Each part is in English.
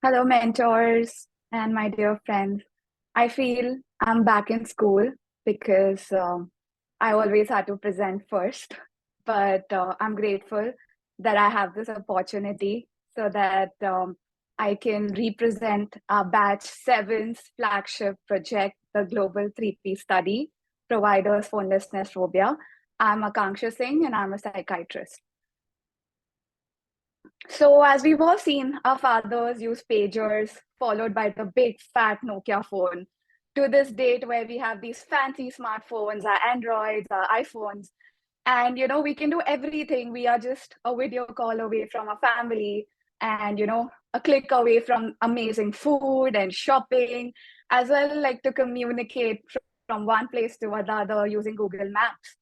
Hello, mentors and my dear friends. I feel I'm back in school because I always had to present first, but I'm grateful that I have this opportunity so that I can represent our batch seven's flagship project, the Global 3P Study, Providers Phonelessness Phobia. I'm Akanksha Singh and I'm a psychiatrist. So, as we've all seen, our fathers use pagers, followed by the big fat Nokia phone, to this date where we have these fancy smartphones, our Androids, our iPhones, and we can do everything. We are just a video call away from our family, and a click away from amazing food and shopping, as well like to communicate from one place to another using Google Maps.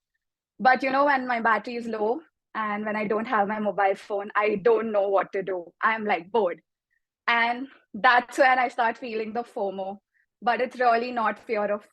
But when my battery is low and when I don't have my mobile phone, I don't know what to do. I'm like bored. And that's when I start feeling the FOMO. But it's really not fear of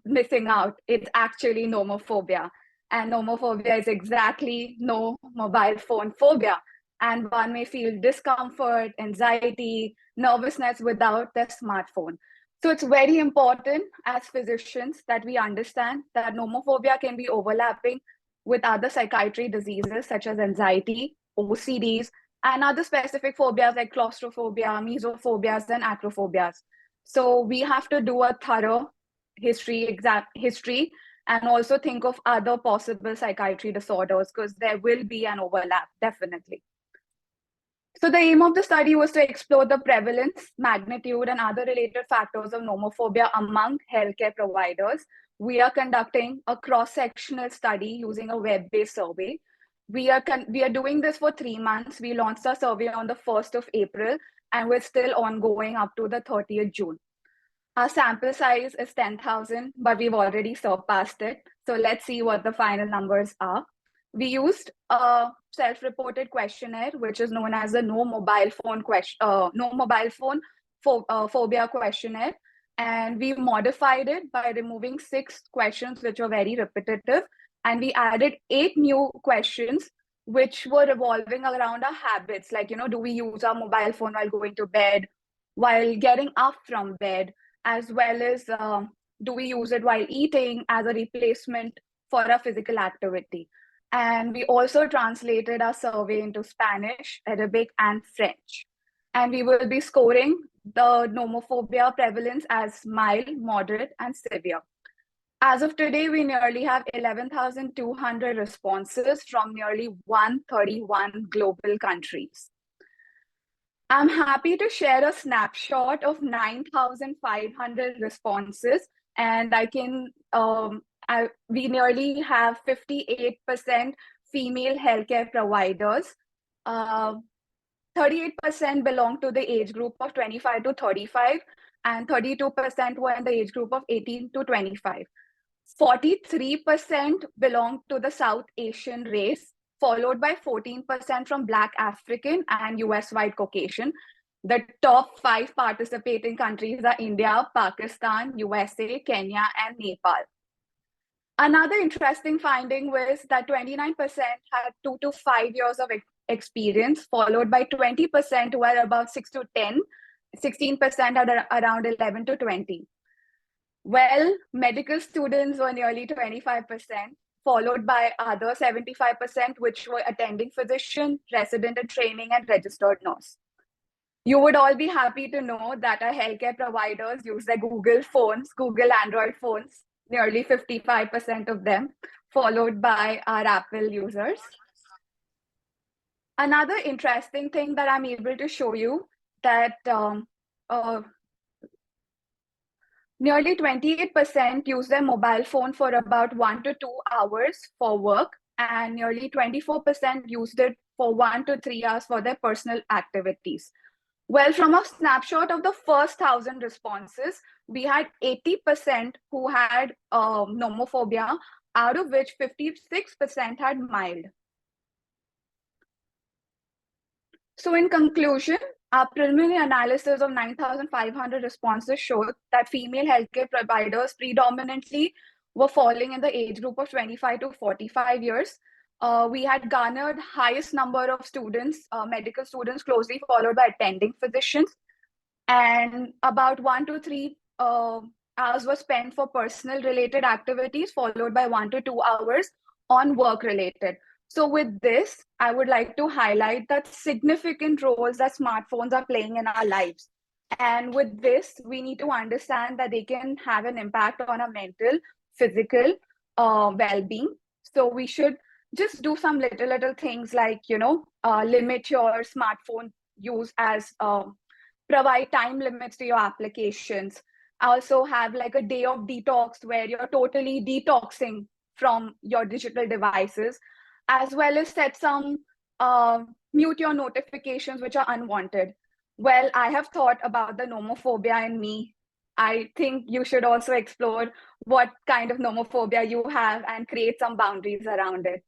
missing out. It's actually nomophobia. And nomophobia is exactly no mobile phone phobia. And one may feel discomfort, anxiety, nervousness without their smartphone. So it's very important as physicians that we understand that nomophobia can be overlapping with other psychiatry diseases such as anxiety, OCDs, and other specific phobias like claustrophobia, mesophobias, and acrophobias. So we have to do a thorough history and also think of other possible psychiatry disorders because there will be an overlap, definitely. So the aim of the study was to explore the prevalence, magnitude, and other related factors of nomophobia among healthcare providers. We are conducting a cross-sectional study using a web-based survey. We are doing this for 3 months. We launched our survey on the 1st of April, and we're still ongoing up to the 30th June. Our sample size is 10,000, but we've already surpassed it. So let's see what the final numbers are. We used a self-reported questionnaire, which is known as the no mobile phone phobia questionnaire. And we modified it by removing 6 questions, which were very repetitive. And we added 8 new questions, which were revolving around our habits. Like, do we use our mobile phone while going to bed, while getting up from bed, as well as do we use it while eating as a replacement for a physical activity. And we also translated our survey into Spanish, Arabic, and French. And we will be scoring the nomophobia prevalence as mild, moderate, and severe. As of today, we nearly have 11,200 responses from nearly 131 global countries. I'm happy to share a snapshot of 9,500 responses, and we nearly have 58% female healthcare providers. 38% belong to the age group of 25 to 35, and 32% were in the age group of 18 to 25. 43% belong to the South Asian race, followed by 14% from Black African and US white Caucasian. The top 5 participating countries are India, Pakistan, USA, Kenya, and Nepal. Another interesting finding was that 29% had 2 to 5 years of experience, followed by 20% who are about 6 to 10, 16% are around 11 to 20. Well, medical students were nearly 25%, followed by other 75%, which were attending physician, resident in training, and registered nurse. You would all be happy to know that our healthcare providers use their Google phones, Google Android phones, nearly 55% of them, followed by our Apple users. Another interesting thing that I'm able to show you that nearly 28% use their mobile phone for about 1 to 2 hours for work, and nearly 24% used it for 1 to 3 hours for their personal activities. Well, from a snapshot of the first 1,000 responses, we had 80% who had nomophobia, out of which 56% had mild. So in conclusion, our preliminary analysis of 9,500 responses showed that female healthcare providers predominantly were falling in the age group of 25 to 45 years. We had garnered highest number of students, medical students, closely followed by attending physicians. And about 1 to 3 hours were spent for personal related activities, followed by 1 to 2 hours on work related. So with this, I would like to highlight that significant roles that smartphones are playing in our lives. And with this, we need to understand that they can have an impact on our mental, physical well-being. So we should just do some little things like, limit your smartphone use as provide time limits to your applications. Also have like a day of detox where you're totally detoxing from your digital devices, as well as set some mute your notifications which are unwanted. Well, I have thought about the nomophobia in me. I think you should also explore what kind of nomophobia you have and create some boundaries around it.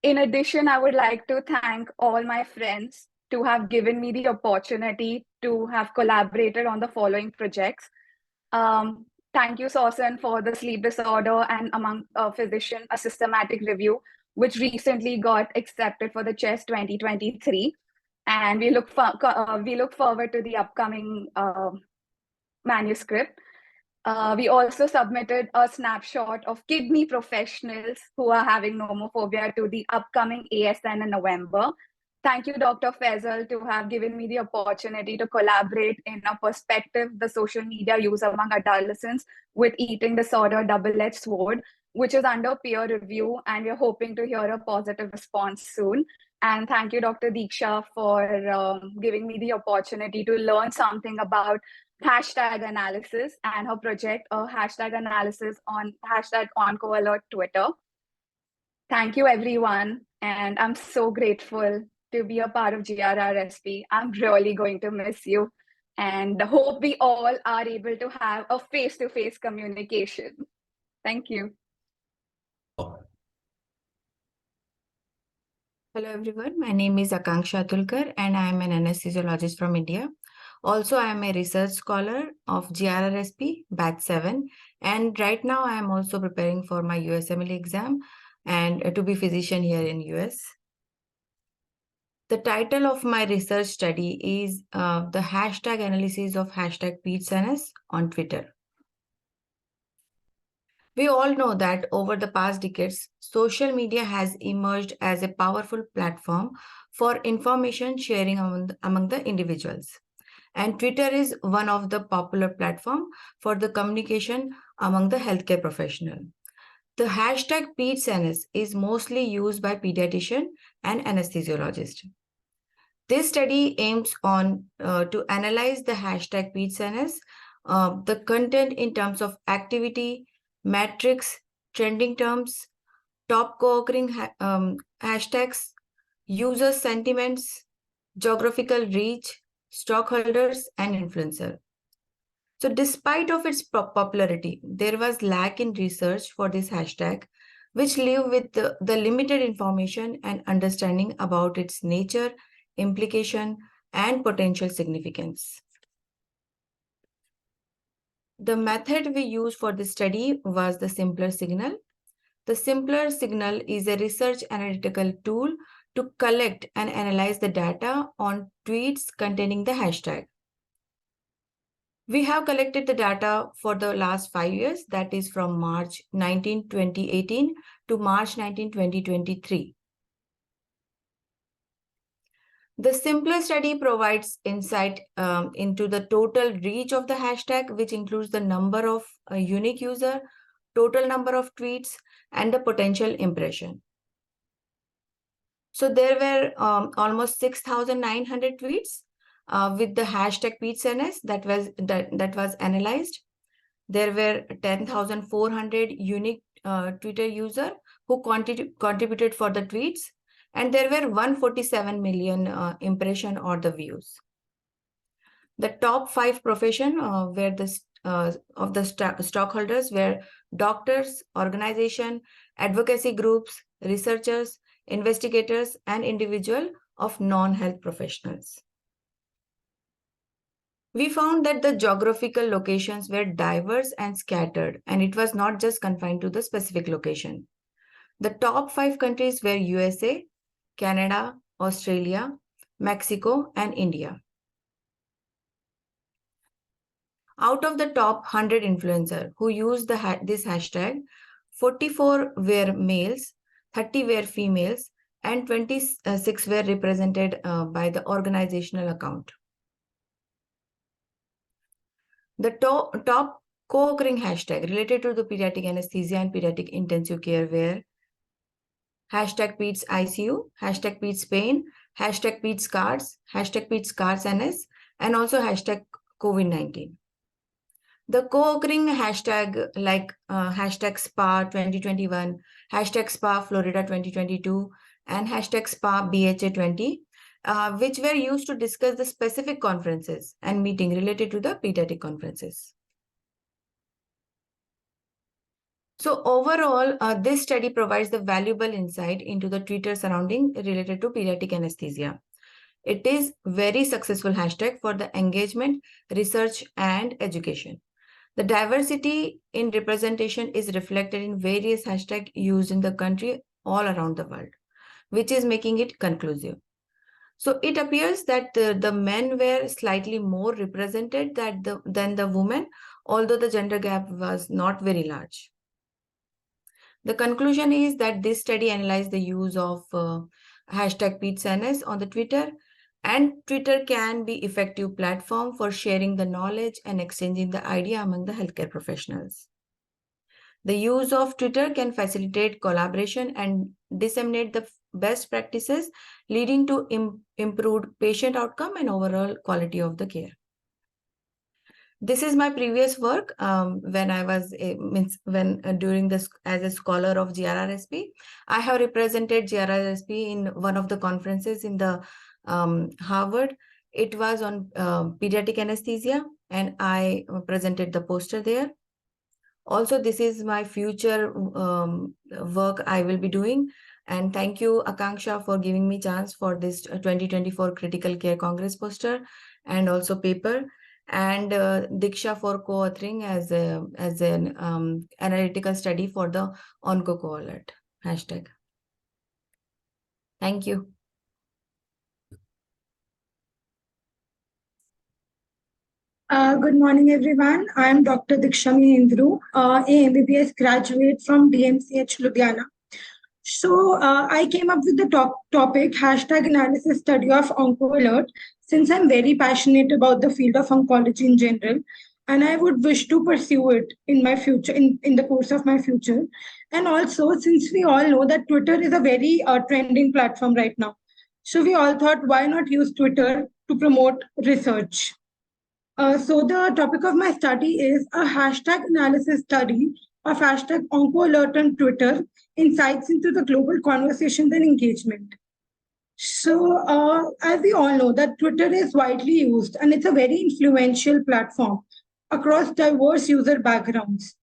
In addition, I would like to thank all my friends to have given me the opportunity to have collaborated on the following projects. Um, Thank you, Sausan, for the sleep disorder and among physician a systematic review, which recently got accepted for the CHESS 2023. And we look forward to the upcoming manuscript. We also submitted a snapshot of kidney professionals who are having nomophobia to the upcoming ASN in November. Thank you, Dr. Faisal, to have given me the opportunity to collaborate in a perspective the social media use among adolescents with eating disorder double-edged sword, which is under peer review, and we're hoping to hear a positive response soon. And thank you, Dr. Deeksha, for giving me the opportunity to learn something about hashtag analysis and her project hashtag analysis on hashtag OncoAlert Twitter. Thank you, everyone. And I'm so grateful to be a part of GRRSP. I'm really going to miss you and hope we all are able to have a face-to-face communication. Thank you. Hello everyone, my name is Akanksha Tulkar and I am an anesthesiologist from India. Also, I am a research scholar of GRRSP batch 7 and right now I am also preparing for my USMLE exam and to be physician here in US. The title of my research study is the hashtag analysis of hashtag PedsNS on Twitter. We all know that over the past decades, social media has emerged as a powerful platform for information sharing among the individuals. And Twitter is one of the popular platforms for the communication among the healthcare professional. The hashtag PedsNS is mostly used by pediatricians and anesthesiologists. This study aims on to analyze the hashtag PedsNS, the content in terms of activity, metrics, trending terms, top co-occurring hashtags, user sentiments, geographical reach, stockholders, and influencer. So despite of its popularity, there was lack in research for this hashtag, which leave with the limited information and understanding about its nature, implication, and potential significance. The method we used for this study was the simpler signal. The simpler signal is a research analytical tool to collect and analyze the data on tweets containing the hashtag. We have collected the data for the last 5 years, that is from March 19, 2018 to March 19, 2023. The simpler study provides insight into the total reach of the hashtag, which includes the number of unique user, total number of tweets, and the potential impression. So there were almost 6,900 tweets with the hashtag PedsNS that was analyzed. There were 10,400 unique Twitter users who contributed for the tweets, and there were 147 million impression or the views. The top 5 profession were of the stockholders were doctors, organization, advocacy groups, researchers, investigators, and individual of non-health professionals. We found that the geographical locations were diverse and scattered, and it was not just confined to the specific location. The top 5 countries were USA, Canada, Australia, Mexico, and India. Out of the top 100 influencers who used this hashtag, 44 were males, 30 were females, and 26 were represented by the organizational account. The top co-occurring hashtag related to the pediatric anesthesia and pediatric intensive care were hashtag PEDS ICU, hashtag PEDS pain, hashtag PEDS cards, hashtag PEDS cards NS, and also hashtag COVID-19. The co-occurring hashtag like hashtag SPA 2021, hashtag SPA Florida 2022, and hashtag SPA BHA 20, which were used to discuss the specific conferences and meeting related to the pediatric conferences. So overall, this study provides the valuable insight into the Twitter surrounding related to pediatric anesthesia. It is very successful hashtag for the engagement, research, and education. The diversity in representation is reflected in various hashtags used in the country all around the world, which is making it conclusive. So it appears that the men were slightly more represented than the women, although the gender gap was not very large. The conclusion is that this study analyzed the use of hashtag PedsNS on the Twitter, and Twitter can be an effective platform for sharing the knowledge and exchanging the idea among the healthcare professionals. The use of Twitter can facilitate collaboration and disseminate the best practices, leading to improved patient outcome and overall quality of the care. This is my previous work when I was during this as a scholar of GRRSP. I have represented GRRSP in one of the conferences in the Harvard. It was on pediatric anesthesia, and I presented the poster there. Also, this is my future work I will be doing. And thank you, Akanksha, for giving me chance for this 2024 Critical Care Congress poster and also paper, and Diksha for co-authoring as an analytical study for the OncoCoalert hashtag. Thank you. Good morning, everyone. I am Dr. Diksha Indru, a MBBS graduate from DMCH Ludhiana. So I came up with the topic hashtag analysis study of OncoAlert, since I'm very passionate about the field of oncology in general, and I would wish to pursue it in my future, in the course of my future. And also, since we all know that Twitter is a very trending platform right now, so we all thought, why not use Twitter to promote research? So the topic of my study is a hashtag analysis study of hashtag OncoAlert on Twitter, insights into the global conversations and engagement. So as we all know that Twitter is widely used and it's a very influential platform across diverse user backgrounds.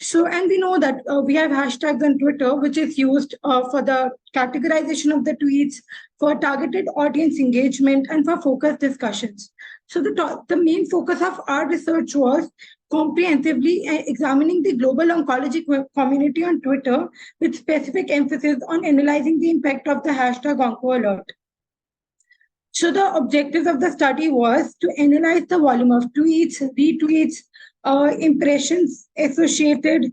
So, and we know that we have hashtags on Twitter, which is used for the categorization of the tweets, for targeted audience engagement, and for focused discussions. So the main focus of our research was comprehensively examining the global oncology community on Twitter, with specific emphasis on analyzing the impact of the hashtag OncoAlert. So the objective of the study was to analyze the volume of tweets, retweets, impressions associated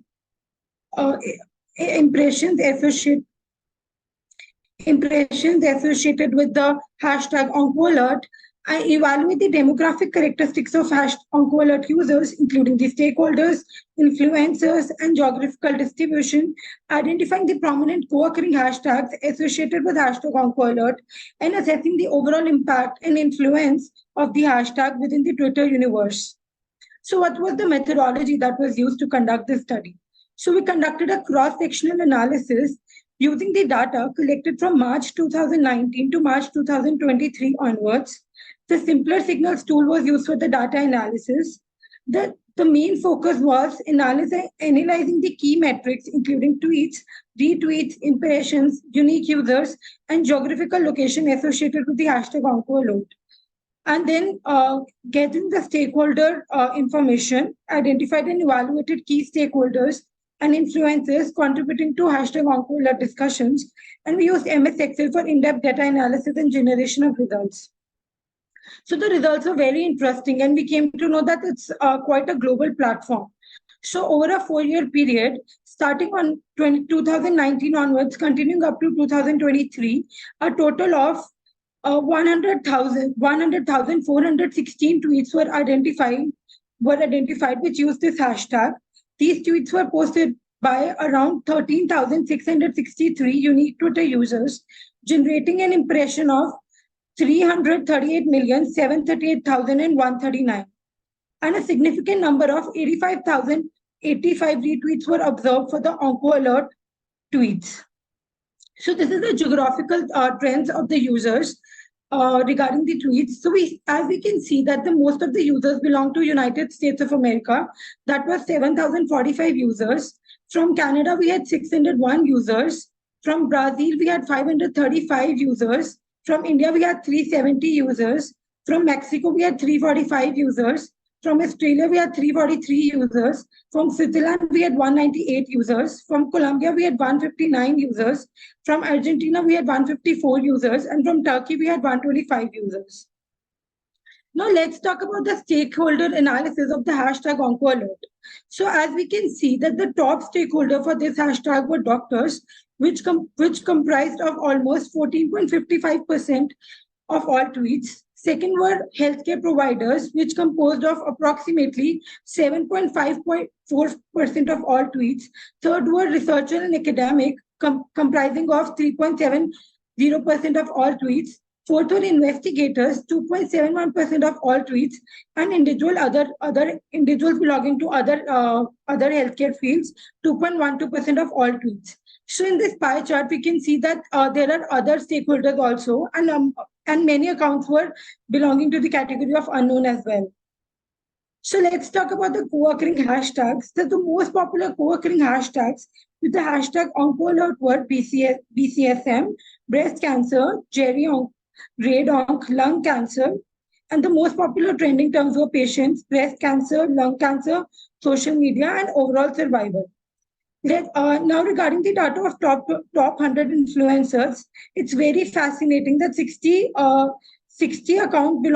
with the hashtag OncoAlert. I evaluate the demographic characteristics of OncoAlert users, including the stakeholders, influencers, and geographical distribution, identifying the prominent co-occurring hashtags associated with hashtag OncoAlert, and assessing the overall impact and influence of the hashtag within the Twitter universe. So what was the methodology that was used to conduct this study? So we conducted a cross-sectional analysis using the data collected from March 2019 to March 2023 onwards. The simpler signals tool was used for the data analysis. The main focus was analyzing the key metrics, including tweets, retweets, impressions, unique users, and geographical location associated with the hashtag OncoAlert. And then getting the stakeholder information, identified and evaluated key stakeholders and influencers contributing to hashtag OncoAlert discussions. And we used MS Excel for in-depth data analysis and generation of results. So the results were very interesting, and we came to know that it's quite a global platform. So over a 4-year period, starting on 2019 onwards, continuing up to 2023, a total of 100,416 tweets were identified which used this hashtag. These tweets were posted by around 13,663 unique Twitter users, generating an impression of 338,738,139, and a significant number of 85,085 retweets were observed for the Onco Alert tweets. So this is the geographical trends of the users regarding the tweets. So as we can see that the most of the users belong to United States of America. That was 7,045 users. From Canada, we had 601 users. From Brazil, we had 535 users. From India, we had 370 users. From Mexico, we had 345 users. From Australia, we had 343 users. From Switzerland, we had 198 users. From Colombia, we had 159 users. From Argentina, we had 154 users. And from Turkey, we had 125 users. Now, let's talk about the stakeholder analysis of the hashtag OncoAlert. So as we can see that the top stakeholder for this hashtag were doctors, which comprised of almost 14.55% of all tweets. Second were healthcare providers, which composed of approximately 7.54% of all tweets. Third were researcher and academic, comprising of 3.70% of all tweets. Fourth were investigators, 2.71% of all tweets, and other individuals belonging to other healthcare fields, 2.12% of all tweets. So in this pie chart, we can see that there are other stakeholders also, and many accounts were belonging to the category of unknown as well. So let's talk about the co-occurring hashtags. So the most popular co-occurring hashtags with the hashtag OncoAlert were BCSM, breast cancer, RAID-ONC, lung cancer, and the most popular trending terms were patients, breast cancer, lung cancer, social media, and overall survival. Now, regarding the data of top 100 influencers, it's very fascinating that 60 accounts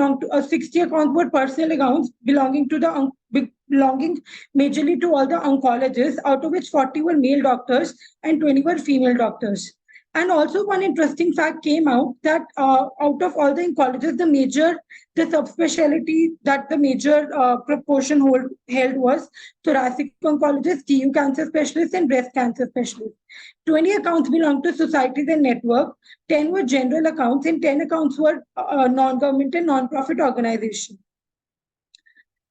were personal accounts belonging majorly to all the oncologists, out of which 40 were male doctors and 20 were female doctors. And also one interesting fact came out that out of all the oncologists, the subspecialty that the major proportion held was thoracic oncologist, GU cancer specialist, and breast cancer specialist. 20 accounts belonged to societies and network, 10 were general accounts, and 10 accounts were non-government and non-profit organizations.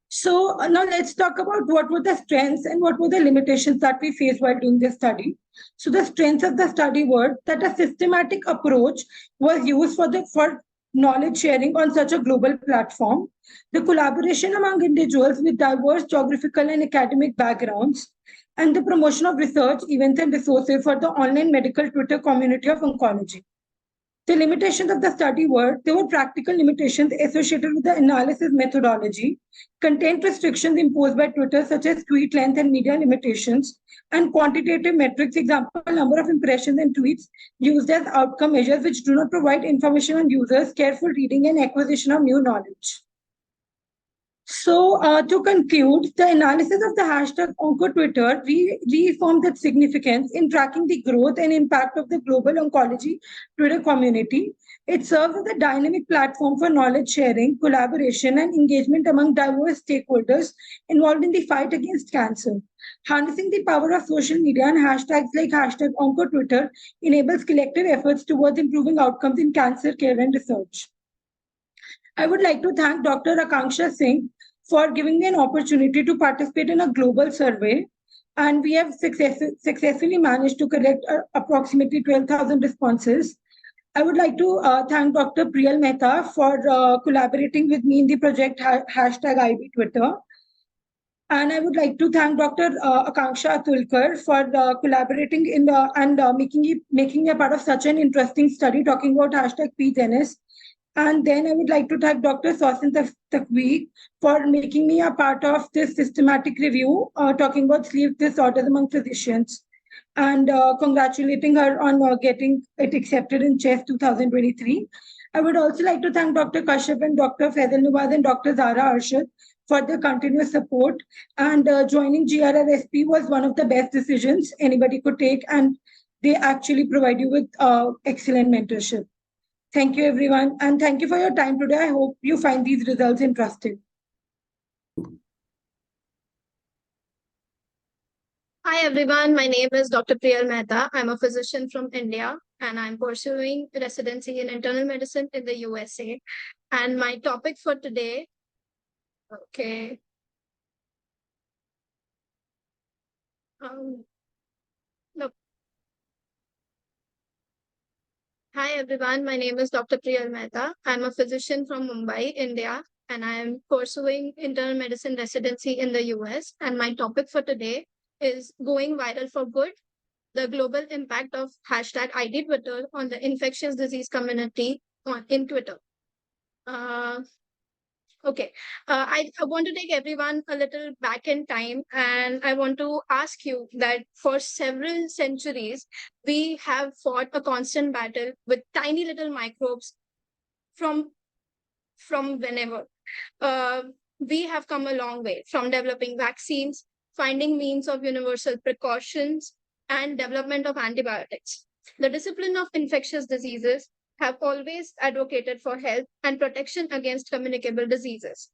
So now let's talk about what were the strengths and what were the limitations that we faced while doing this study. So the strengths of the study were that a systematic approach was used for knowledge sharing on such a global platform, the collaboration among individuals with diverse geographical and academic backgrounds, and the promotion of research, events, and resources for the online medical Twitter community of oncology. The limitations of the study there were practical limitations associated with the analysis methodology, content restrictions imposed by Twitter, such as tweet length and media limitations, and quantitative metrics, example, number of impressions and tweets used as outcome measures, which do not provide information on users, careful reading, and acquisition of new knowledge. So to conclude, the analysis of the hashtag OncoTwitter reaffirmed its significance in tracking the growth and impact of the global oncology Twitter community. It serves as a dynamic platform for knowledge sharing, collaboration, and engagement among diverse stakeholders involved in the fight against cancer. Harnessing the power of social media and hashtags like hashtag OncoTwitter enables collective efforts towards improving outcomes in cancer care and research. I would like to thank Dr. Akanksha Singh for giving me an opportunity to participate in a global survey. And we have successfully managed to collect approximately 12,000 responses. I would like to thank Dr. Priyal Mehta for collaborating with me in the project hashtag IB Twitter. And I would like to thank Dr. Akanksha Tulkar for collaborating and making me a part of such an interesting study talking about hashtag PGenS. And then I would like to thank Dr. Sausin Takwi for making me a part of this systematic review talking about sleep disorders among physicians, and congratulating her on getting it accepted in CHESS 2023. I would also like to thank Dr. Kashyap and Dr. Faisal Nubaz and Dr. Zara Arshad for their continuous support. And joining GRRSP was one of the best decisions anybody could take, and they actually provide you with excellent mentorship. Thank you, everyone. And thank you for your time today. I hope you find these results interesting. Hi everyone, my name is Dr. Priyal Mehta. I'm a physician from India and I'm pursuing residency in internal medicine in the USA. And my topic for today, okay. No. Hi everyone, my name is Dr. Priyal Mehta. I'm a physician from Mumbai, India, and I'm pursuing internal medicine residency in the US. And my topic for today is going viral for good, the global impact of hashtag ID Twitter on the infectious disease community in Twitter. Okay, I want to take everyone a little back in time, and I want to ask you that for several centuries, we have fought a constant battle with tiny little microbes from whenever. We have come a long way from developing vaccines, finding means of universal precautions, and development of antibiotics. The discipline of infectious diseases have always advocated for health and protection against communicable diseases.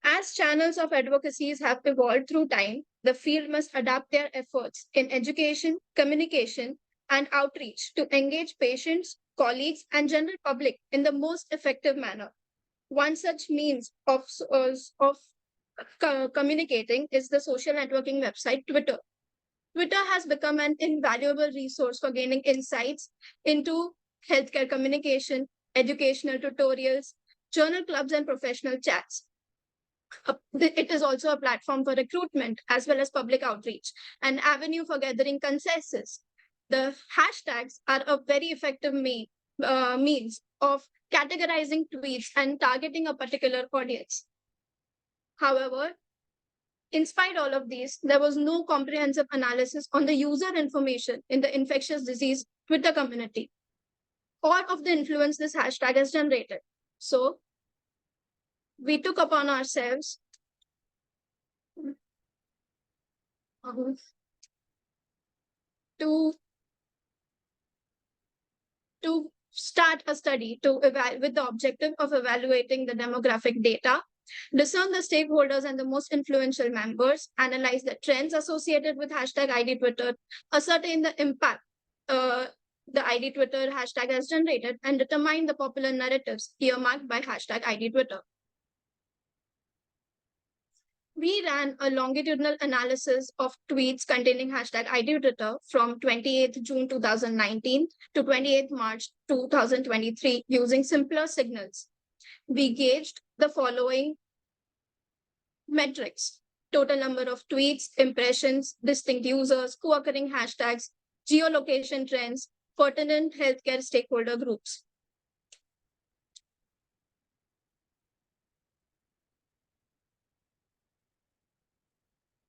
As channels of advocacies have evolved through time, the field must adapt their efforts in education, communication, and outreach to engage patients, colleagues, and general public in the most effective manner. One such means of communicating is the social networking website Twitter. Twitter has become an invaluable resource for gaining insights into healthcare communication, educational tutorials, journal clubs, and professional chats. It is also a platform for recruitment as well as public outreach, an avenue for gathering consensus. The hashtags are a very effective means of categorizing tweets and targeting a particular audience. However, in spite of all of these, there was no comprehensive analysis on the user information in the infectious disease Twitter community or of the influence this hashtag has generated. So we took upon ourselves to start a study with the objective of evaluating the demographic data, discern the stakeholders and the most influential members, analyze the trends associated with hashtag ID Twitter, ascertain the impact the ID Twitter hashtag has generated, and determine the popular narratives earmarked by hashtag ID Twitter. We ran a longitudinal analysis of tweets containing hashtag ID Twitter from 28th June 2019 to 28th March 2023 using simpler signals. We gauged the following metrics: total number of tweets, impressions, distinct users, co-occurring hashtags, geolocation trends, pertinent healthcare stakeholder groups.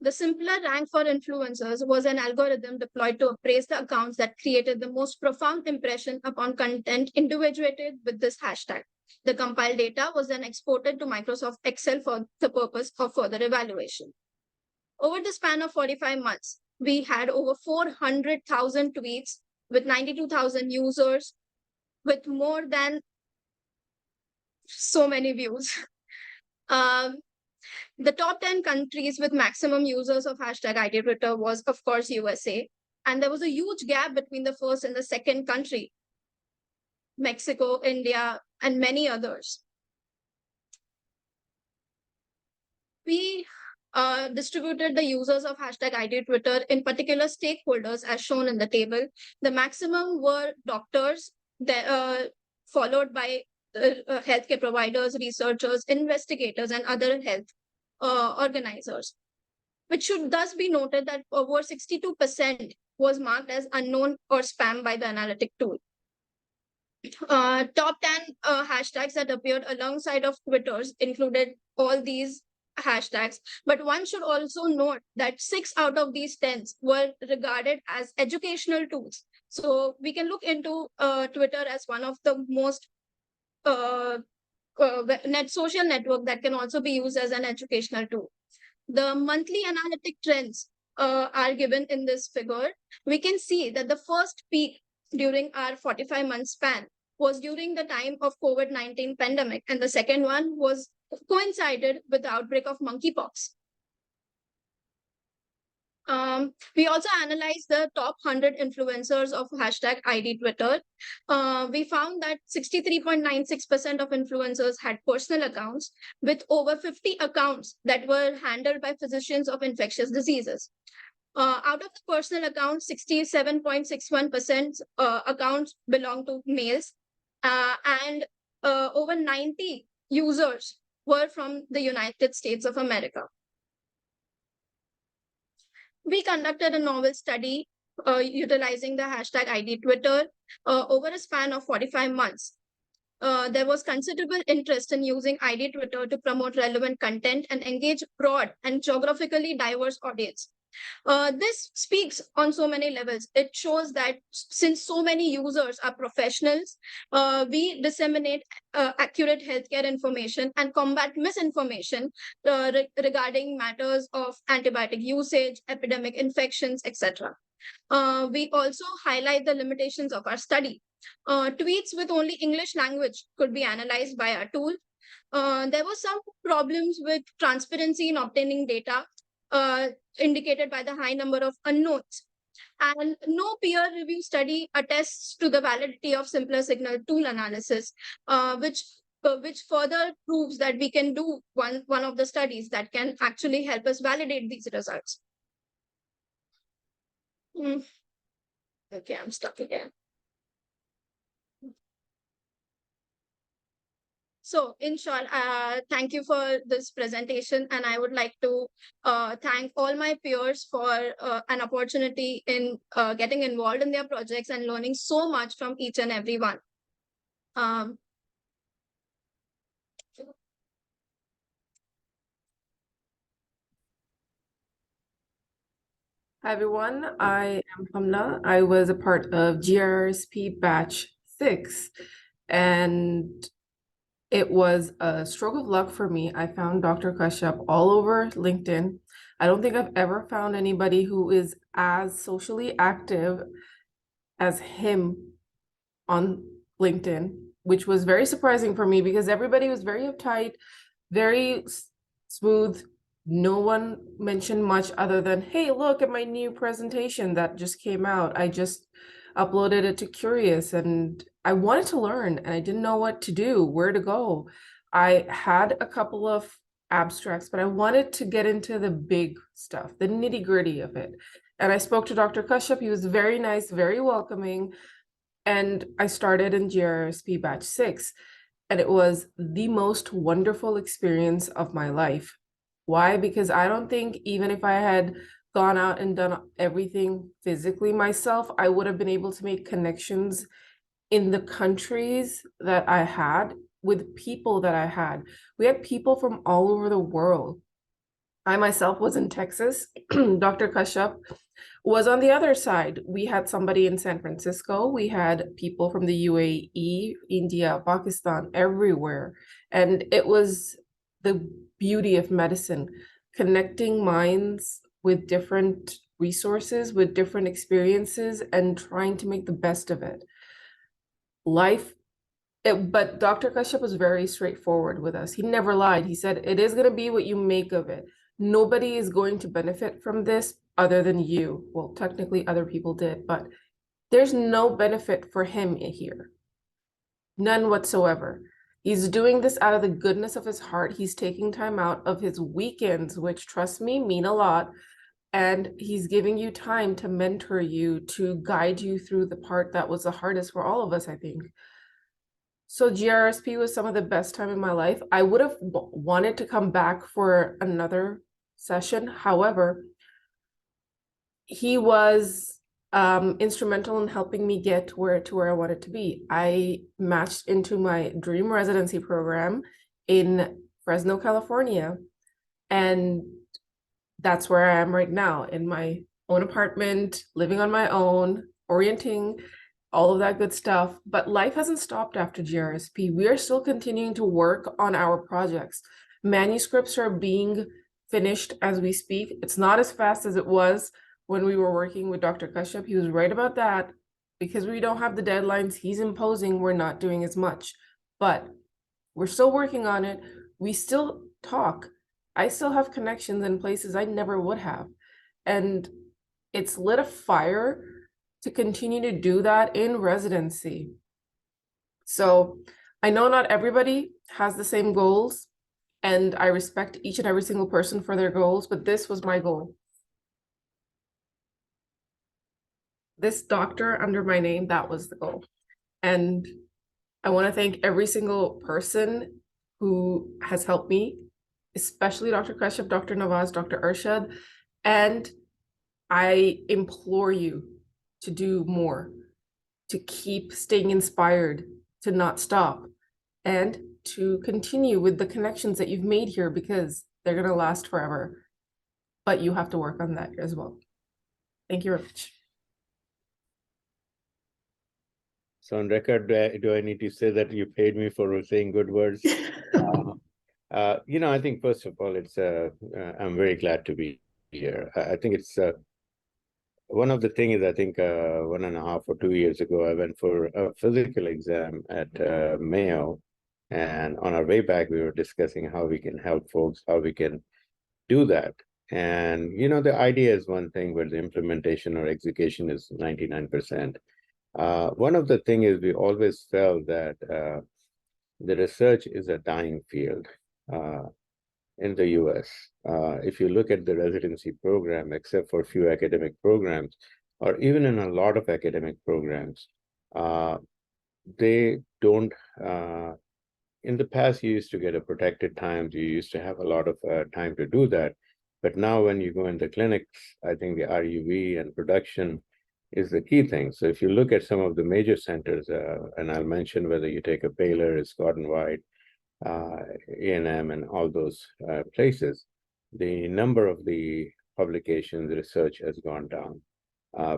The simpler rank for influencers was an algorithm deployed to appraise the accounts that created the most profound impression upon content individuated with this hashtag. The compiled data was then exported to Microsoft Excel for the purpose of further evaluation. Over the span of 45 months, we had over 400,000 tweets with 92,000 users with more than so many views. The top 10 countries with maximum users of hashtag ID Twitter was, of course, USA. And there was a huge gap between the first and the second country, Mexico, India, and many others. We distributed the users of hashtag ID Twitter in particular stakeholders as shown in the table. The maximum were doctors, followed by healthcare providers, researchers, investigators, and other health organizers. Which should thus be noted that over 62% was marked as unknown or spam by the analytic tool. Top 10 hashtags that appeared alongside of Twitter's included all these hashtags, but one should also note that 6 out of these 10 were regarded as educational tools. So we can look into Twitter as one of the most social network that can also be used as an educational tool. The monthly analytic trends are given in this figure. We can see that the first peak during our 45-month span was during the time of COVID-19 pandemic, and the second one was coincided with the outbreak of monkeypox. We also analyzed the top 100 influencers of hashtag ID Twitter. We found that 63.96% of influencers had personal accounts, with over 50 accounts that were handled by physicians of infectious diseases. Out of the personal accounts, 67.61% accounts belong to males, and over 90 users were from the United States of America. We conducted a novel study utilizing the hashtag ID Twitter over a span of 45 months. There was considerable interest in using ID Twitter to promote relevant content and engage broad and geographically diverse audience. This speaks on so many levels. It shows that since so many users are professionals, we disseminate accurate healthcare information and combat misinformation regarding matters of antibiotic usage, epidemic infections, etc. We also highlight the limitations of our study. Tweets with only English language could be analyzed by our tool. There were some problems with transparency in obtaining data, indicated by the high number of unknowns. And no peer review study attests to the validity of simpler signal tool analysis, which further proves that we can do one of the studies that can actually help us validate these results. Okay, I'm stuck again. So in short, thank you for this presentation, and I would like to thank all my peers for an opportunity in getting involved in their projects and learning so much from each and every one. Hi everyone, I am Hamna. I was a part of GRRSP batch 6, and it was a stroke of luck for me. I found Dr. Kashyap all over LinkedIn. I don't think I've ever found anybody who is as socially active as him on LinkedIn, which was very surprising for me because everybody was very uptight, very smooth. No one mentioned much other than, hey, look at my new presentation that just came out. I just uploaded it to Curious and I wanted to learn and I didn't know what to do, where to go. I had a couple of abstracts, but I wanted to get into the big stuff, the nitty-gritty of it. And I spoke to Dr. Kashyap. He was very nice, very welcoming. And I started in GRRSP batch 6, and it was the most wonderful experience of my life. Why? Because I don't think even if I had gone out and done everything physically myself, I would have been able to make connections in the countries that I had with people that I had. We had people from all over the world. I myself was in Texas. Dr. Kashyap was on the other side. We had somebody in San Francisco. We had people from the UAE, India, Pakistan, everywhere. And it was the beauty of medicine, connecting minds with different resources, with different experiences, and trying to make the best of it. But Dr. Kashyap was very straightforward with us. He never lied. He said, it is going to be what you make of it. Nobody is going to benefit from this other than you. Well, technically other people did, but there's no benefit for him here. None whatsoever. He's doing this out of the goodness of his heart. He's taking time out of his weekends, which, trust me, mean a lot. And he's giving you time to mentor you, to guide you through the part that was the hardest for all of us, I think. So GRRSP was some of the best time in my life. I would have wanted to come back for another session. However, he was instrumental in helping me get to where I wanted to be. I matched into my dream residency program in Fresno, California. And that's where I am right now, in my own apartment, living on my own, orienting all of that good stuff. But life hasn't stopped after GRSP. We are still continuing to work on our projects. Manuscripts are being finished as we speak. It's not as fast as it was when we were working with Dr. Kashyap. He was right about that. Because we don't have the deadlines he's imposing, we're not doing as much. But we're still working on it. We still talk. I still have connections in places I never would have. And it's lit a fire to continue to do that in residency. So I know not everybody has the same goals, and I respect each and every single person for their goals, but this was my goal. This doctor under my name, that was the goal. And I want to thank every single person who has helped me, especially Dr. Kashyap, Dr. Nawaz, Dr. Arshad, and I implore you to do more, to keep staying inspired, to not stop, and to continue with the connections that you've made here, because they're going to last forever. But you have to work on that as well. Thank you very much. So on record, do I need to say that you paid me for saying good words? I think first of all, it's I'm very glad to be here. I think it's one of the things. I think 1.5 or 2 years ago, I went for a physical exam at Mayo, and on our way back, we were discussing how we can help folks, how we can do that. And the idea is one thing, but the implementation or execution is 99%. One of the things is we always felt that the research is a dying field in the US. If you look at the residency program, except for a few academic programs, or even in a lot of academic programs, they don't, in the past, you used to get a protected time, you used to have a lot of time to do that. But now when you go in the clinics, I think the RUV and production is the key thing. So if you look at some of the major centers, and I'll mention whether you take a Baylor, Scott and White, A&M, and all those places, the number of the publications, research has gone down.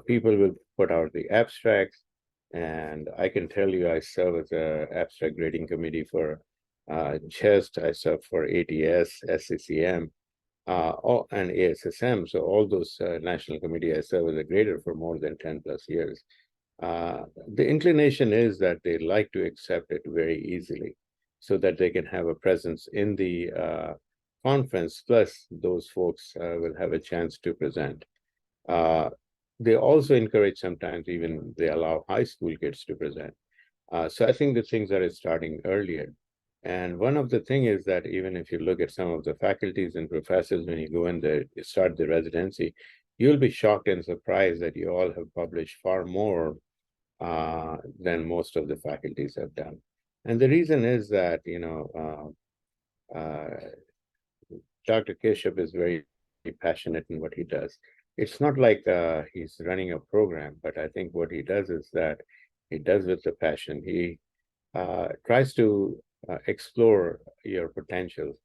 People will put out the abstracts, and I can tell you, I serve as an abstract grading committee for CHEST, I serve for ATS, SCCM, and ASSM. So all those national committee, I serve as a grader for more than 10 plus years. The inclination is that they like to accept it very easily so that they can have a presence in the conference, plus those folks will have a chance to present. They also encourage, sometimes even they allow high school kids to present. So I think the things are starting earlier. And one of the things is that even if you look at some of the faculties and professors, when you go in there, you start the residency, you'll be shocked and surprised that you all have published far more than most of the faculties have done. And the reason is that, Dr. Kashyap is very passionate in what he does. It's not like he's running a program, but I think what he does is that he does with the passion. He tries to explore your potentials.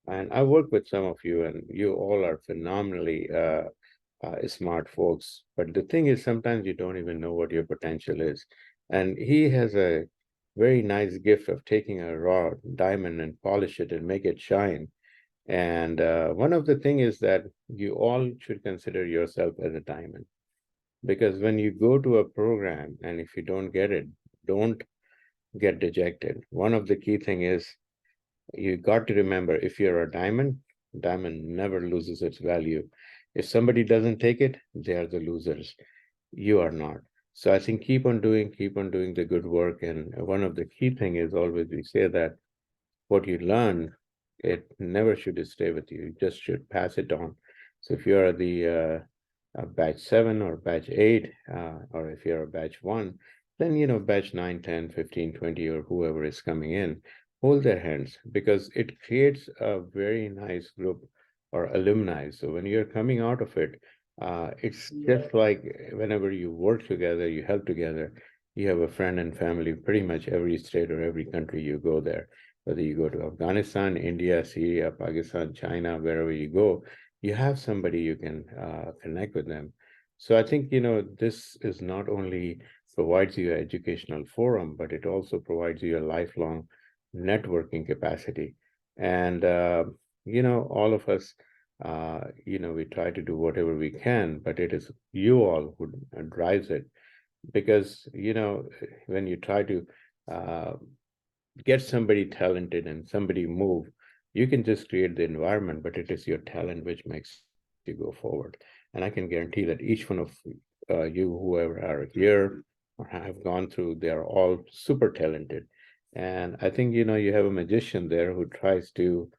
And I work with some of you, and you all are phenomenally smart folks. But the thing is, sometimes you don't even know what your potential is. And he has a very nice gift of taking a raw diamond and polish it and make it shine. And one of the things is that you all should consider yourself as a diamond. Because when you go to a program, and if you don't get it, don't get dejected. One of the key thing is you got to remember, if you're a diamond never loses its value. If somebody doesn't take it, they are the losers. You are not. So I think keep on doing the good work. And one of the key thing is always we say that what you learn, it never should stay with you. You just should pass it on. So if you're the batch 7 or batch 8, or if you're a batch 1, then batch 9, 10, 15, 20, or whoever is coming in, hold their hands, because it creates a very nice group or alumni. So when you're coming out of it, it's just like whenever you work together, you help together, you have a friend and family, pretty much every state or every country you go there. Whether you go to Afghanistan, India, Syria, Pakistan, China, wherever you go, you have somebody you can connect with them. So I think, this is not only provides you an educational forum, but it also provides you a lifelong networking capacity. And, all of us, we try to do whatever we can, but it is you all who drives it. Because, when you try to get somebody talented and somebody move, you can just create the environment, but it is your talent which makes you go forward. And I can guarantee that each one of you, whoever are here or have gone through, they are all super talented. And I think, you have a magician there who tries to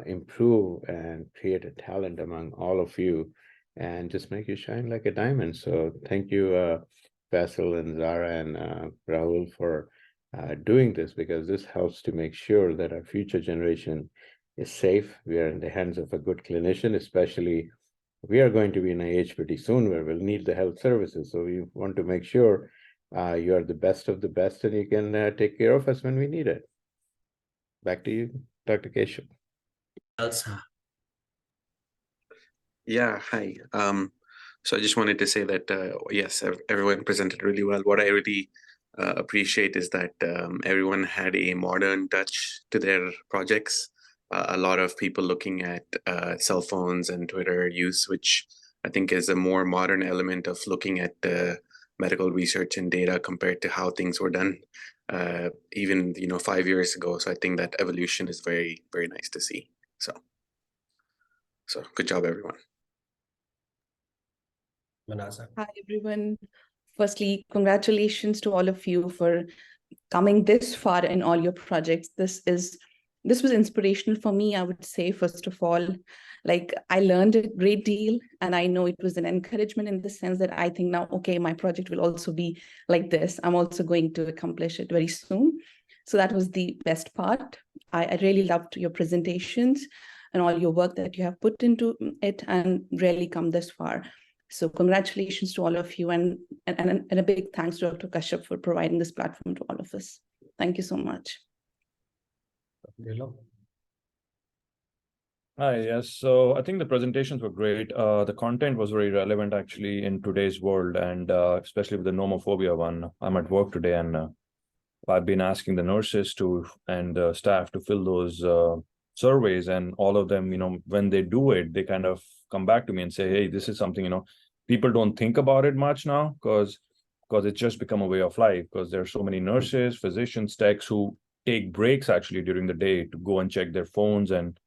improve and create a talent among all of you and just make you shine like a diamond. So thank you, Faisal and Zara and Rahul for doing this, because this helps to make sure that our future generation is safe. We are in the hands of a good clinician, especially we are going to be in an age pretty soon where we'll need the health services. So we want to make sure you are the best of the best and you can take care of us when we need it. Back to you, Dr. Keshav. Yeah, hi. So I just wanted to say that, yes, everyone presented really well. What I really appreciate is that everyone had a modern touch to their projects. A lot of people looking at cell phones and Twitter use, which I think is a more modern element of looking at medical research and data compared to how things were done even 5 years ago. So I think that evolution is very, very nice to see. So good job, everyone. Manasa. Hi, everyone. Firstly, congratulations to all of you for coming this far in all your projects. This was inspirational for me, I would say, first of all. Like, I learned a great deal, and I know it was an encouragement in the sense that I think now, okay, my project will also be like this. I'm also going to accomplish it very soon. So that was the best part. I really loved your presentations and all your work that you have put into it and really come this far. So congratulations to all of you, and a big thanks to Dr. Kashyap for providing this platform to all of us. Thank you so much. Hi, yes. So I think the presentations were great. The content was very relevant actually in today's world, and especially with the nomophobia one. I'm at work today, and I've been asking the nurses and the staff to fill those surveys, and all of them, when they do it, they kind of come back to me and say, hey, this is something, people don't think about it much now because it's just become a way of life, because there are so many nurses, physicians, techs who take breaks actually during the day to go and check their phones and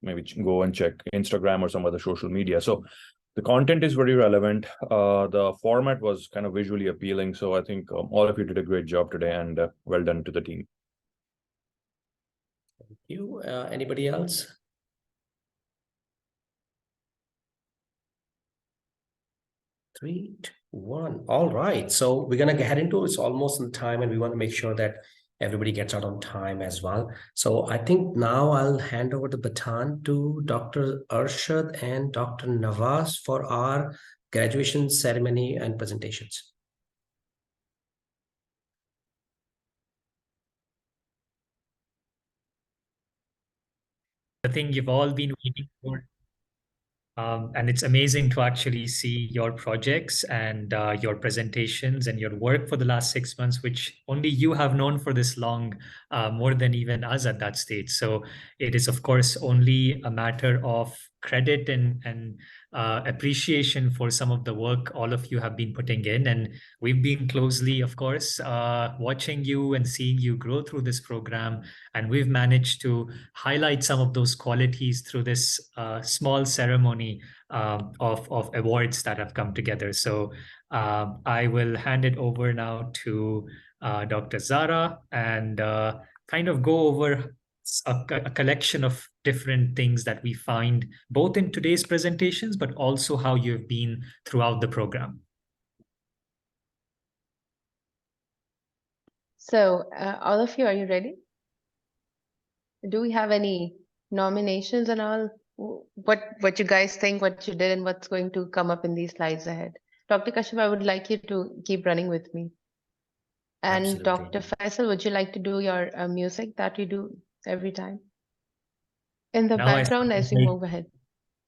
maybe go and check Instagram or some other social media. So the content is very relevant. The format was kind of visually appealing. So I think all of you did a great job today, and well done to the team. Thank you. Anybody else? Three, two, one. All right. So we're going to head into it's almost in time, and we want to make sure that everybody gets out on time as well. So I think now I'll hand over the baton to Dr. Arshad and Dr. Nawaz for our graduation ceremony and presentations. The thing you've all been waiting for. And it's amazing to actually see your projects and your presentations and your work for the last 6 months, which only you have known for this long, more than even us at that stage. So it is, of course, only a matter of credit and appreciation for some of the work all of you have been putting in. And we've been closely, of course, watching you and seeing you grow through this program. And we've managed to highlight some of those qualities through this small ceremony of awards that have come together. So I will hand it over now to Dr. Zara and kind of go over a collection of different things that we find both in today's presentations, but also how you've been throughout the program. So all of you, are you ready? Do we have any nominations and all? What you guys think, what you did, and what's going to come up in these slides ahead? Dr. Kashyap, I would like you to keep running with me. And Absolutely. Dr. Faisal, would you like to do your music that you do every time? In the background as we move ahead.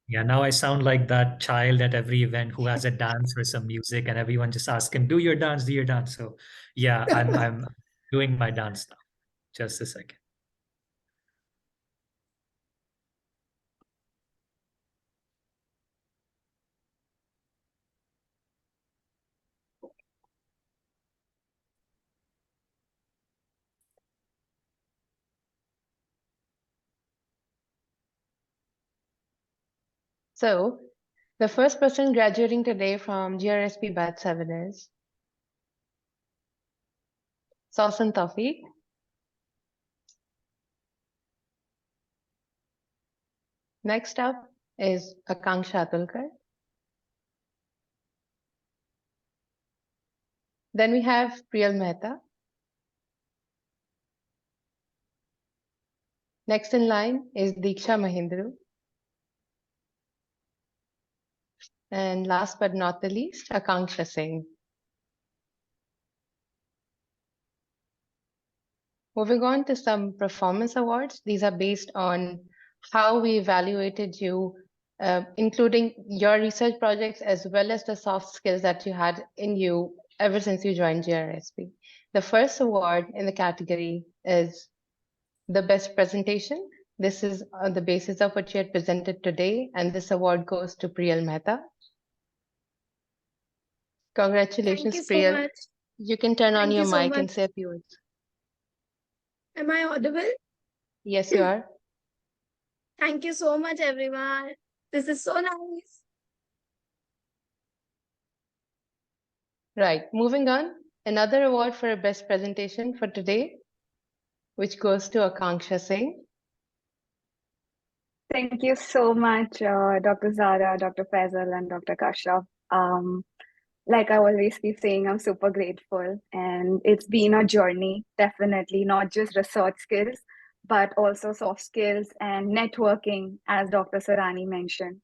Yeah, now I sound like that child at every event who has a dance or some music, and everyone just asks him, "Do your dance, do your dance." So yeah, I'm doing my dance now. Just a second. So the first person graduating today from GRSP Batch 7 is Sausan Tawfiq. Next up is Akanksha Atulkar. Then we have Priyal Mehta. Next in line is Diksha Mahindru. And last but not the least, Akanksha Singh. Moving on to some performance awards. These are based on how we evaluated you, including your research projects as well as the soft skills that you had in you ever since you joined GRSP. The first award in the category is the best presentation. This is on the basis of what you had presented today, and this award goes to Priyal Mehta. Congratulations, Thank you so Priyal. much. You can turn on Thank your you so mic and much. say a few words. Am I audible? Yes, you are. Thank you so much, everyone. This is so nice. Right. Moving on, another award for a best presentation for today, which goes to Akanksha Singh. Thank you so much, Dr. Zara, Dr. Faisal, and Dr. Kashyap. Like I always keep saying, I'm super grateful. And it's been a journey, definitely, not just research skills, but also soft skills and networking, as Dr. Sarani mentioned.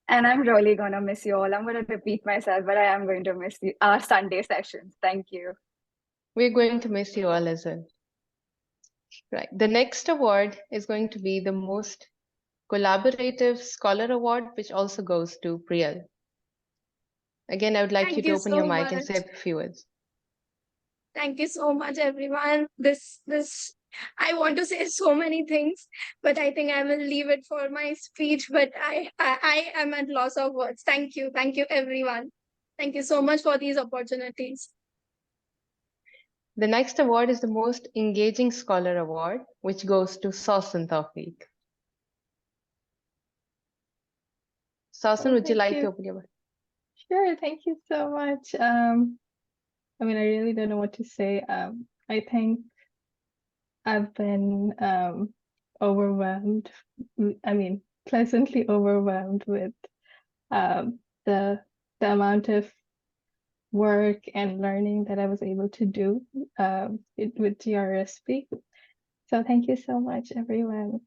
And I'm really going to miss you all. I'm going to repeat myself, but I am going to miss you, our Sunday sessions. Thank you. We're going to miss you all as well. Right. The next award is going to be the most collaborative scholar award, which also goes to Priyal. Again, I would like you Thank to you open your so mic and much. say a few words. Thank you so much, everyone. I want to say so many things, but I think I will leave it for my speech. But I am at loss of words. Thank you, everyone. Thank you so much for these opportunities. The next award is the most engaging scholar award, which goes to Sausan Tawfiq. Sausan, would you like to open your mic? Sure, thank you so much. I mean, I really don't know what to say. I think I've been overwhelmed. I mean, pleasantly overwhelmed with the amount of work and learning that I was able to do with GRSP. So thank you so much, everyone.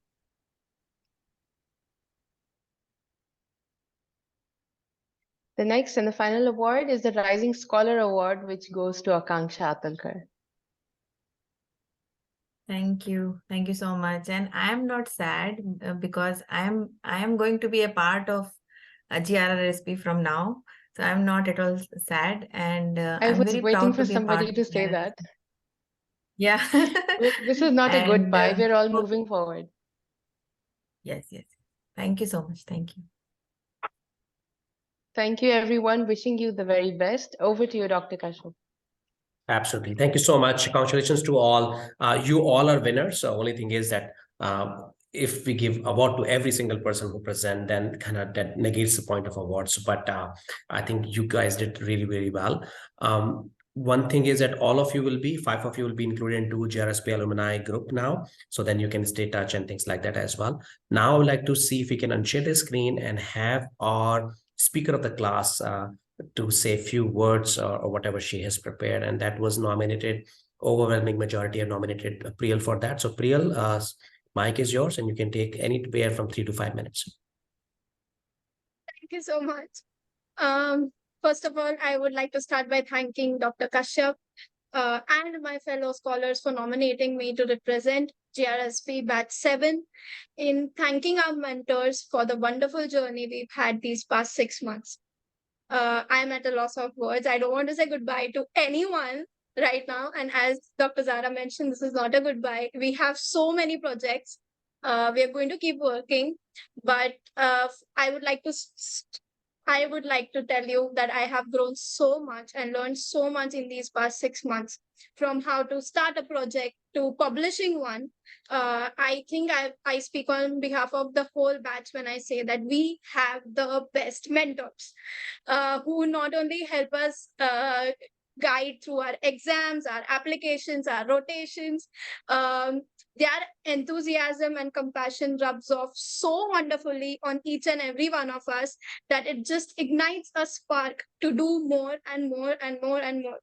The next and the final award is the Rising Scholar Award, which goes to Akanksha Atulkar. Thank you. Thank you so much. And I am not sad because I am going to be a part of GRRSP from now. So I'm not at all sad, and I I'm was very waiting proud for to be a part somebody of to say GRRSP. that. Yeah. This is not a And goodbye. We're all moving forward. yes. Thank you so much. Thank you. Thank you, everyone. Wishing you the very best. Over to you, Dr. Kashyap. Absolutely. Thank you so much. Congratulations to all. You all are winners. So only thing is that if we give award to every single person who present, then kind of that negates the point of awards. But I think you guys did really, really well. One thing is that all of you will be, 5 of you will be included into GRSP alumni group now. So then you can stay in touch and things like that as well. Now I would like to see if we can unshare the screen and have our speaker of the class to say a few words or whatever she has prepared. And that was nominated, overwhelming majority have nominated Priyal for that. So Priyal, mic is yours and you can take anywhere from 3 to 5 minutes. Thank you so much. First of all, I would like to start by thanking Dr. Kashyap and my fellow scholars for nominating me to represent GRSP Batch 7 in thanking our mentors for the wonderful journey we've had these past 6 months. I'm at a loss of words. I don't want to say goodbye to anyone right now. And as Dr. Zara mentioned, this is not a goodbye. We have so many projects. We are going to keep working, but I would like to tell you that I have grown so much and learned so much in these past 6 months, from how to start a project to publishing one. I think I speak on behalf of the whole batch when I say that we have the best mentors who not only help us guide through our exams, our applications, our rotations. Their enthusiasm and compassion rubs off so wonderfully on each and every one of us that it just ignites a spark to do more and more and more and more.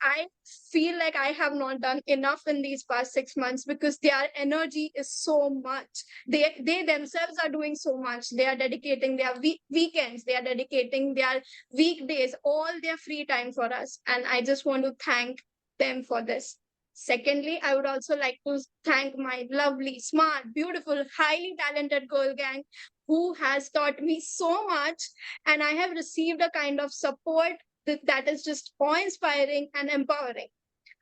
I feel like I have not done enough in these past 6 months because their energy is so much. They themselves are doing so much. They are dedicating their weekends, they are dedicating their weekdays, all their free time for us. And I just want to thank them for this. Secondly, I would also like to thank my lovely, smart, beautiful, highly talented girl gang who has taught me so much, and I have received a kind of support that is just awe-inspiring and empowering.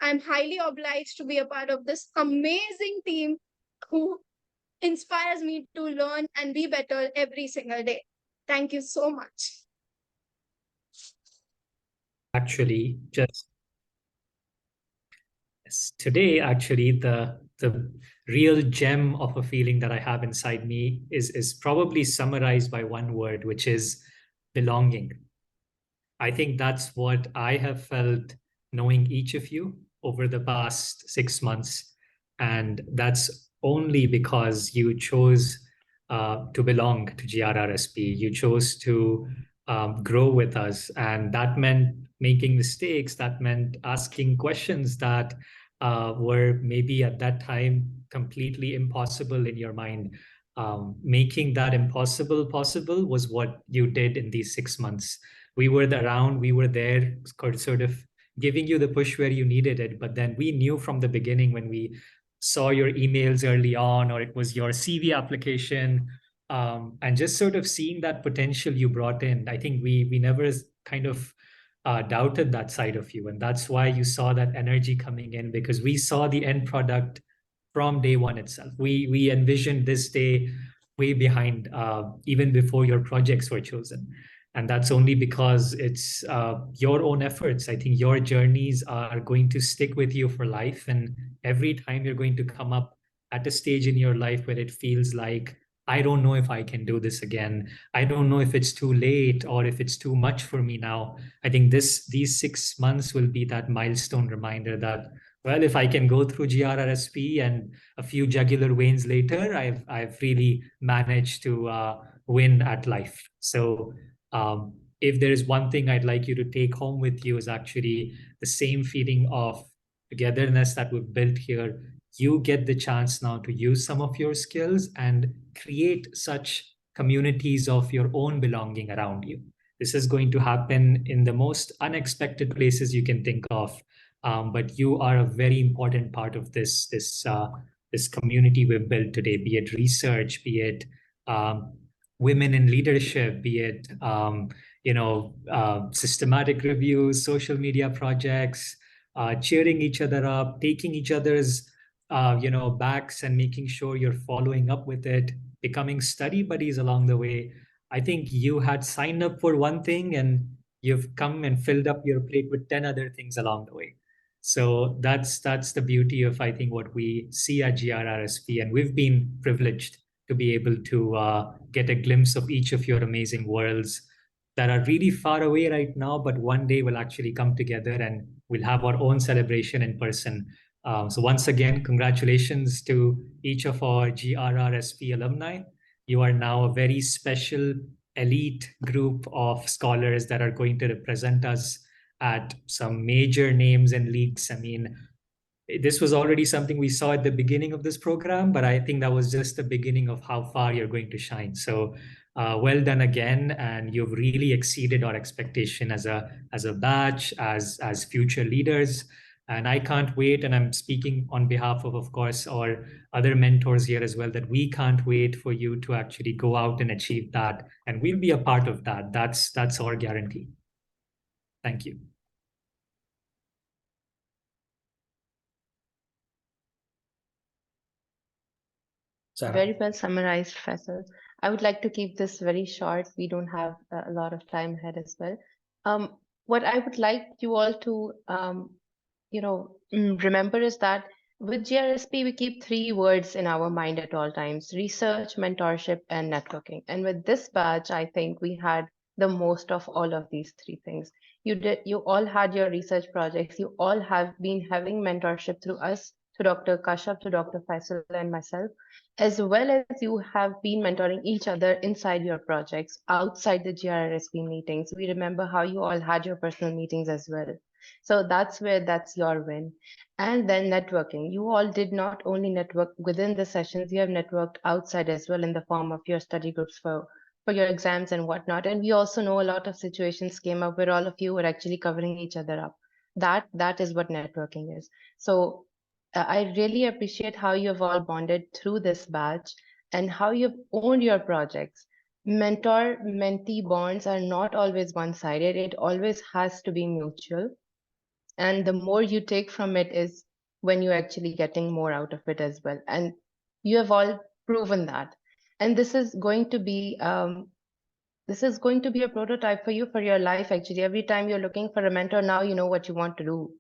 I'm highly obliged to be a part of this amazing team who inspires me to learn and be better every single day. Thank you so much. Actually, just today, actually, the real gem of a feeling that I have inside me is probably summarized by one word, which is belonging. I think that's what I have felt knowing each of you over the past 6 months. And that's only because you chose to belong to GRRSP. You chose to grow with us. And that meant making mistakes. That meant asking questions that were maybe at that time completely impossible in your mind. Making that impossible possible was what you did in these 6 months. We were around, we were there, sort of giving you the push where you needed it. But then we knew from the beginning when we saw your emails early on, or it was your CV application, and just sort of seeing that potential you brought in. I think we never kind of doubted that side of you. And that's why you saw that energy coming in, because we saw the end product from day one itself. We envisioned this day way behind, even before your projects were chosen. And that's only because it's your own efforts. I think your journeys are going to stick with you for life. And every time you're going to come up at a stage in your life where it feels like, I don't know if I can do this again. I don't know if it's too late or if it's too much for me now. I think these 6 months will be that milestone reminder that, well, if I can go through GRRSP and a few jugular veins later, I've really managed to win at life. So if there is one thing I'd like you to take home with you is actually the same feeling of togetherness that we've built here. You get the chance now to use some of your skills and create such communities of your own belonging around you. This is going to happen in the most unexpected places you can think of. But you are a very important part of this community we've built today, be it research, be it women in leadership, be it systematic reviews, social media projects, cheering each other up, taking each other's backs and making sure you're following up with it, becoming study buddies along the way. I think you had signed up for one thing and you've come and filled up your plate with 10 other things along the way. So that's the beauty of, I think, what we see at GRRSP. And we've been privileged to be able to get a glimpse of each of your amazing worlds that are really far away right now, but one day will actually come together and we'll have our own celebration in person. So once again, congratulations to each of our GRRSP alumni. You are now a very special elite group of scholars that are going to represent us at some major names and leagues. I mean, this was already something we saw at the beginning of this program, but I think that was just the beginning of how far you're going to shine. So Well done again, and you've really exceeded our expectation as a batch, as future leaders. And I can't wait, and I'm speaking on behalf of course, our other mentors here as well, that we can't wait for you to actually go out and achieve that. And we'll be a part of that. That's our guarantee. Thank you. Very well summarized, Faisal. I would like to keep this very short. We don't have a lot of time ahead as well. What I would like you all to, remember is that with GRSP, we keep 3 words in our mind at all times: research, mentorship, and networking. And with this batch, I think we had the most of all of these 3 things. You all had your research projects. You all have been having mentorship through us, to Dr. Kashyap, to Dr. Faisal, and myself, as well as you have been mentoring each other inside your projects, outside the GRRSP meetings. We remember how you all had your personal meetings as well. So that's your win. And then networking. You all did not only network within the sessions, you have networked outside as well in the form of your study groups for your exams and whatnot. And we also know a lot of situations came up where all of you were actually covering each other up. That is what networking is. So I really appreciate how you've all bonded through this batch and how you've owned your projects. Mentor-mentee bonds are not always one-sided. It always has to be mutual. And the more you take from it is when you're actually getting more out of it as well. And you have all proven that. And this is going to be a prototype for you for your life. Actually, every time you're looking for a mentor, now you know what you want to do,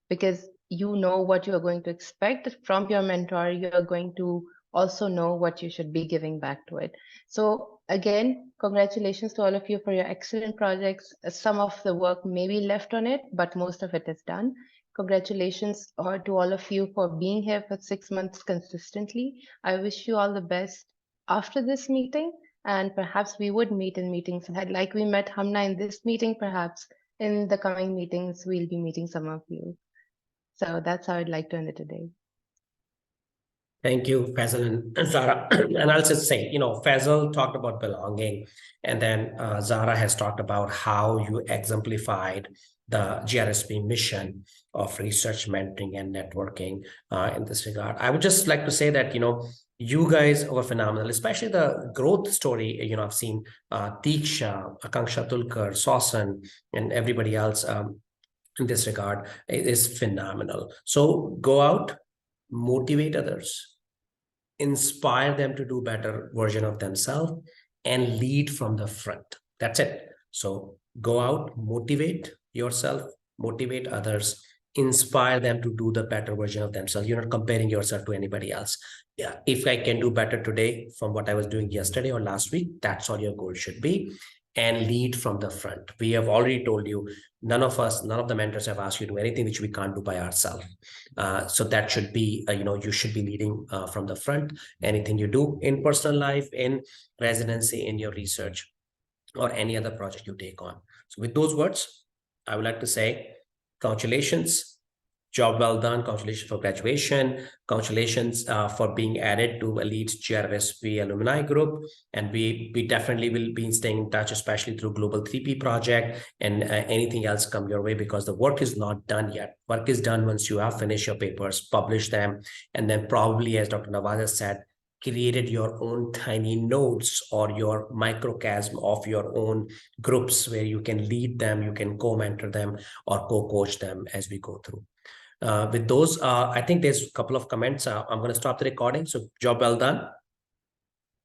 because you know what you are going to expect from your mentor. You are going to also know what you should be giving back to it. So again, congratulations to all of you for your excellent projects. Some of the work may be left on it, but most of it is done. Congratulations to all of you for being here for 6 months consistently. I wish you all the best after this meeting, and perhaps we would meet in meetings ahead. Like we met Hamna in this meeting, perhaps in the coming meetings, we'll be meeting some of you. So that's how I'd like to end it today. Thank you, Faisal and Zara. And I'll just say, Faisal talked about belonging, and then Zara has talked about how you exemplified the GRSP mission of research, mentoring, and networking in this regard. I would just like to say that, you guys were phenomenal, especially the growth story. I've seen Deeksha, Akanksha Tulkar, Sausan, and everybody else in this regard is phenomenal. So go out, motivate others, inspire them to do better version of themselves, and lead from the front. That's it. So go out, motivate yourself, motivate others, inspire them to do the better version of themselves. You're not comparing yourself to anybody else. Yeah, if I can do better today from what I was doing yesterday or last week, that's all your goal should be. And lead from the front. We have already told you, none of the mentors have asked you to do anything which we can't do by ourselves. So that should be, you should be leading from the front. Anything you do in personal life, in residency, in your research, or any other project you take on. So with those words, I would like to say, congratulations. Job well done. Congratulations for graduation. Congratulations for being added to Elite GRSP alumni group. And we definitely will be staying in touch, especially through Global 3P project and anything else come your way, because the work is not done yet. Work is done once you have finished your papers, publish them, and then probably, as Dr. Nawaz has said, created your own tiny nodes or your microcosm of your own groups where you can lead them, you can co-mentor them or co-coach them as we go through. With those, I think there's a couple of comments. I'm going to stop the recording. So job well done.